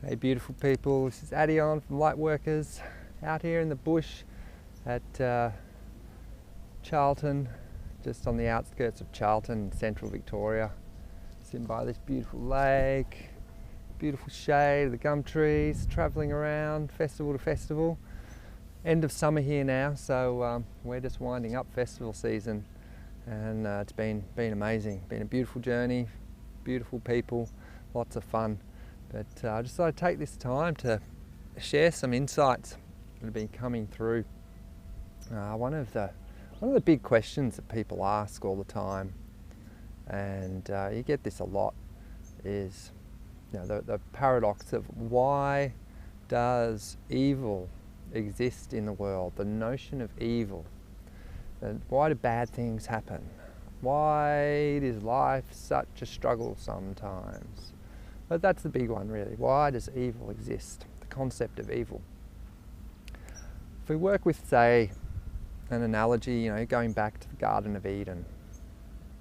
Hey beautiful people, this is Adion from Lightworkers out here in the bush at Charlton, just on the outskirts of Charlton, central Victoria. Sitting by this beautiful lake, beautiful shade of the gum trees, travelling around festival to festival. End of summer here now, so we're just winding up festival season, and it's been amazing. Been a beautiful journey, beautiful people, lots of fun. But I just thought I'd take this time to share some insights that have been coming through. One of the big questions that people ask all the time, and you get this a lot, is the paradox of why does evil exist in the world? The notion of evil. And why do bad things happen? Why is life such a struggle sometimes? But that's the big one really. Why does evil exist? The concept of evil. If we work with, say, an analogy, going back to the Garden of Eden,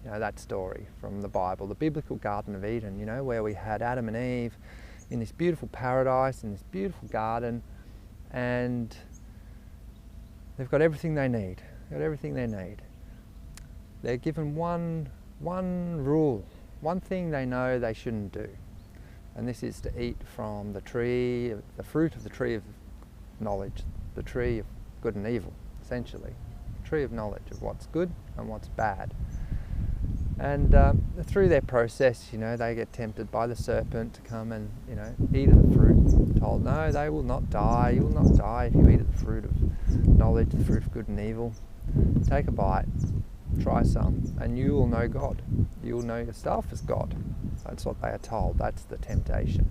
that story from the Bible, the biblical Garden of Eden, where we had Adam and Eve in this beautiful paradise, in this beautiful garden, and they've got everything they need. They're given one rule, one thing they know they shouldn't do. And this is to eat from the fruit of the tree of knowledge, the tree of good and evil, essentially. The tree of knowledge of what's good and what's bad. And through their process, they get tempted by the serpent to come and, eat of the fruit. Told, no, they will not die. You will not die if you eat of the fruit of knowledge, the fruit of good and evil. Take a bite, try some, and you will know God. You will know yourself as God. That's what they are told. That's the temptation.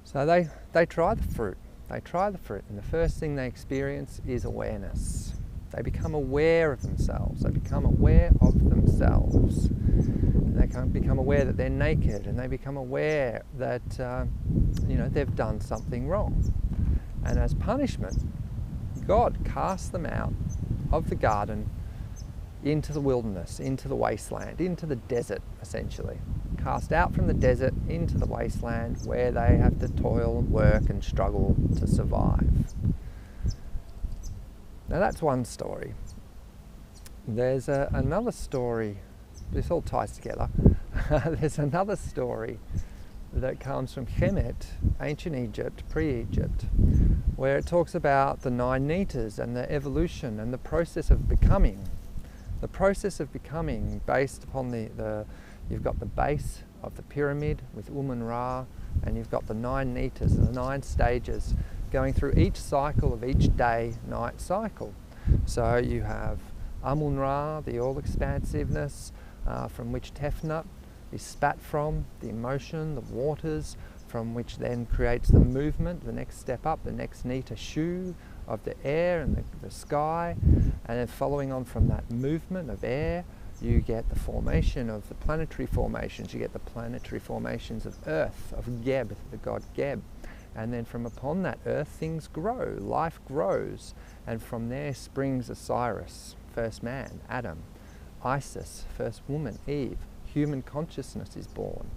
So they try the fruit. And the first thing they experience is awareness. They become aware of themselves. And they become aware that they're naked, and they become aware that they've done something wrong. And as punishment, God casts them out of the garden into the wilderness, into the wasteland, into the desert, essentially. Cast out from the desert into the wasteland, where they have to toil and work and struggle to survive. Now that's one story. There's another story, this all ties together. There's another story that comes from Kemet, ancient Egypt, pre-Egypt, where it talks about the 9 Netas and the evolution and the process of becoming. The process of becoming based upon you've got the base of the pyramid with Ra, and you've got the 9 Netas, the 9 stages, going through each cycle of each day-night cycle. So you have Ra, the all-expansiveness, from which Tefnut is spat from, the emotion, the waters, from which then creates the movement, the next step up, the next Neta Shu of the air and the sky, and then following on from that movement of air, you get the formation of the planetary formations. You get the planetary formations of Earth, of Geb, the god Geb. And then from upon that Earth, things grow, life grows. And from there springs Osiris, first man, Adam. Isis, first woman, Eve. Human consciousness is born.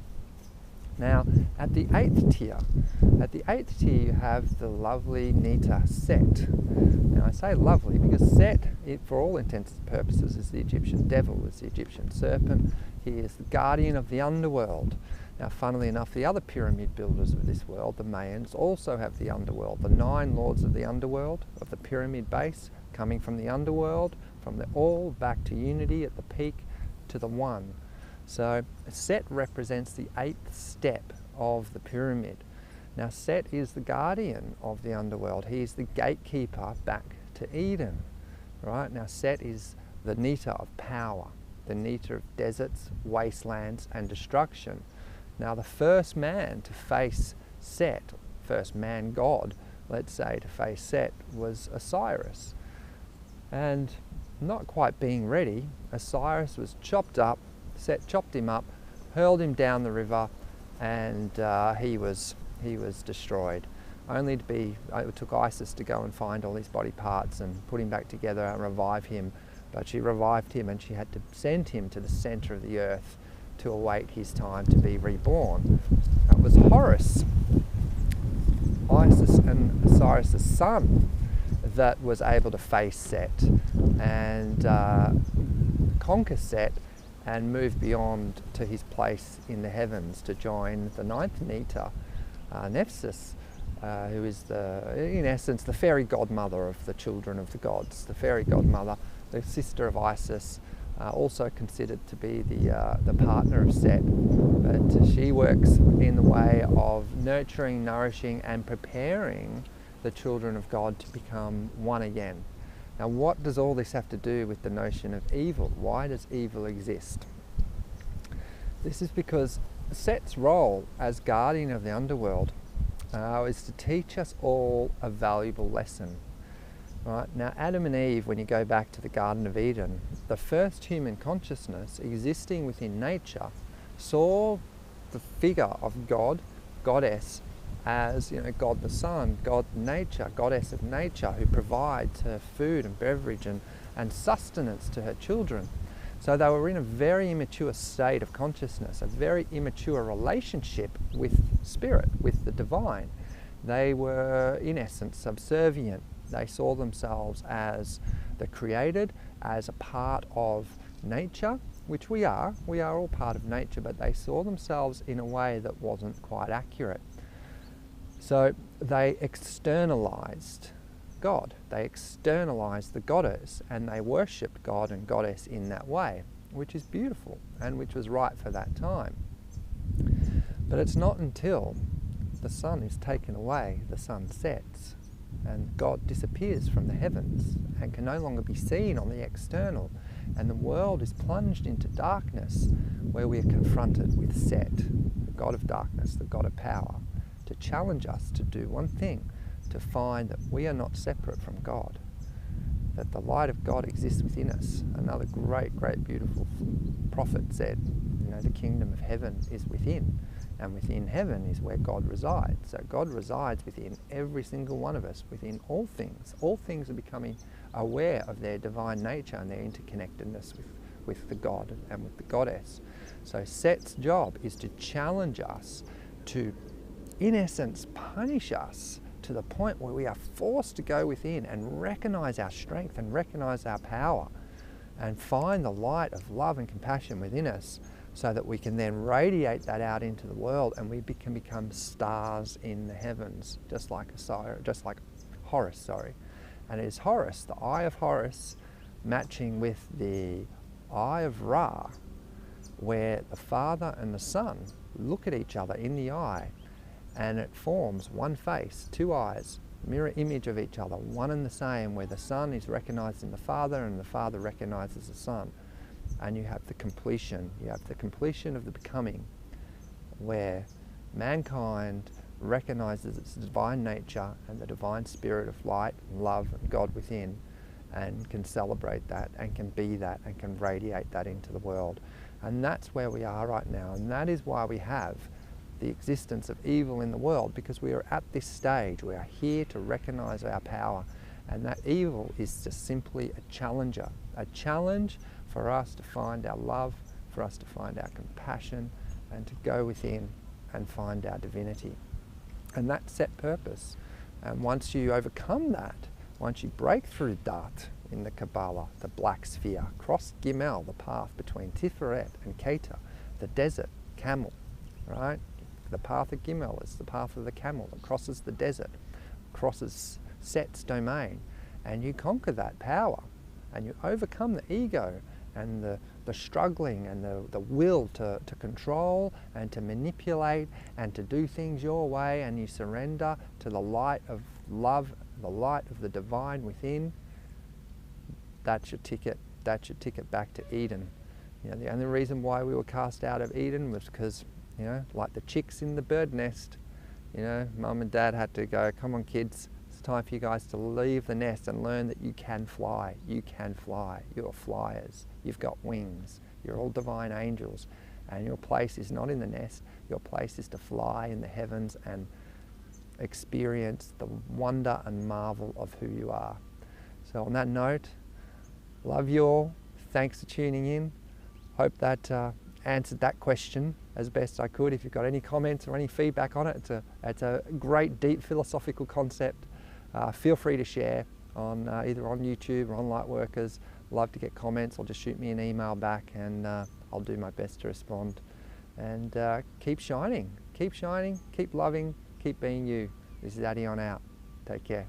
Now, at the 8th tier, you have the lovely Neta, Set. Now I say lovely because Set, for all intents and purposes, is the Egyptian devil, is the Egyptian serpent. He is the guardian of the underworld. Now funnily enough, the other pyramid builders of this world, the Mayans, also have the underworld. The 9 lords of the underworld, of the pyramid base, coming from the underworld, from the all back to unity at the peak to the one. So Set represents the 8th step of the pyramid. Now Set is the guardian of the underworld. He is the gatekeeper back to Eden. Right? Now Set is the Neta of power, the Neta of deserts, wastelands and destruction. Now the first man to face Set, first man god, let's say, to face Set was Osiris. And not quite being ready, Osiris was chopped up. Set chopped him up, hurled him down the river, and he was destroyed. Only to be, it took Isis to go and find all his body parts and put him back together and revive him. But she revived him, and she had to send him to the center of the earth to await his time to be reborn. It was Horus, Isis and Osiris' son, that was able to face Set and conquer Set and move beyond to his place in the heavens to join the ninth Nita, Nephthys, who is in essence the fairy godmother of the children of the gods, the fairy godmother, the sister of Isis, also considered to be the partner of Set, but she works in the way of nurturing, nourishing and preparing the children of God to become one again. Now, what does all this have to do with the notion of evil? Why does evil exist? This is because Set's role as guardian of the underworld is to teach us all a valuable lesson. Right? Now, Adam and Eve, when you go back to the Garden of Eden, the first human consciousness existing within nature saw the figure of God, goddess, as God the Sun, God nature, goddess of nature, who provides her food and beverage and sustenance to her children. So they were in a very immature state of consciousness, a very immature relationship with spirit, with the divine. They were in essence subservient. They saw themselves as the created, as a part of nature, which we are all part of nature, but they saw themselves in a way that wasn't quite accurate. So they externalized God, they externalized the goddess, and they worshipped God and goddess in that way, which is beautiful and which was right for that time. But it's not until the sun is taken away, the sun sets, and God disappears from the heavens and can no longer be seen on the external, and the world is plunged into darkness, where we are confronted with Set, the god of darkness, the god of power, to challenge us to do one thing, to find that we are not separate from God, that the light of God exists within us. Another great, great, beautiful prophet said, the kingdom of heaven is within, and within heaven is where God resides. So God resides within every single one of us, within all things. All things are becoming aware of their divine nature and their interconnectedness with the God and with the goddess. So Set's job is to challenge us, to, in essence, punish us to the point where we are forced to go within and recognize our strength and recognize our power and find the light of love and compassion within us, so that we can then radiate that out into the world, and we can become stars in the heavens, just like Horus. And it is Horus, the eye of Horus, matching with the eye of Ra, where the Father and the Son look at each other in the eye, and it forms one face, two eyes, mirror image of each other, one and the same, where the Son is recognized in the Father and the Father recognizes the Son. And you have the completion of the becoming, where mankind recognizes its divine nature and the divine spirit of light and love and God within, and can celebrate that and can be that and can radiate that into the world. And that's where we are right now, and that is why we have the existence of evil in the world, because we are at this stage. We are here to recognize our power, and that evil is just simply a challenger, a challenge for us to find our love, for us to find our compassion, and to go within and find our divinity. And that set purpose. And once you overcome that, once you break through Dat in the Kabbalah, the black sphere, cross Gimel, the path between Tiferet and Keter, the desert, camel, right? The path of Gimel is the path of the camel that crosses the desert, crosses Set's domain, and you conquer that power, and you overcome the ego and the struggling and the will to control and to manipulate and to do things your way, and you surrender to the light of love, the light of the divine within. That's your ticket. That's your ticket back to Eden. The only reason why we were cast out of Eden was because, like the chicks in the bird nest, mum and dad had to go, come on kids, it's time for you guys to leave the nest and learn that you can fly. You can fly. You're flyers. You've got wings. You're all divine angels. And your place is not in the nest. Your place is to fly in the heavens and experience the wonder and marvel of who you are. So on that note, love you all. Thanks for tuning in. Hope that answered that question. as best I could. If you've got any comments or any feedback on it, it's a great, deep philosophical concept. Feel free to share on either on YouTube or on Lightworkers. Love to get comments, or just shoot me an email back, and I'll do my best to respond. And keep shining, keep loving, keep being you. This is Addy on out. Take care.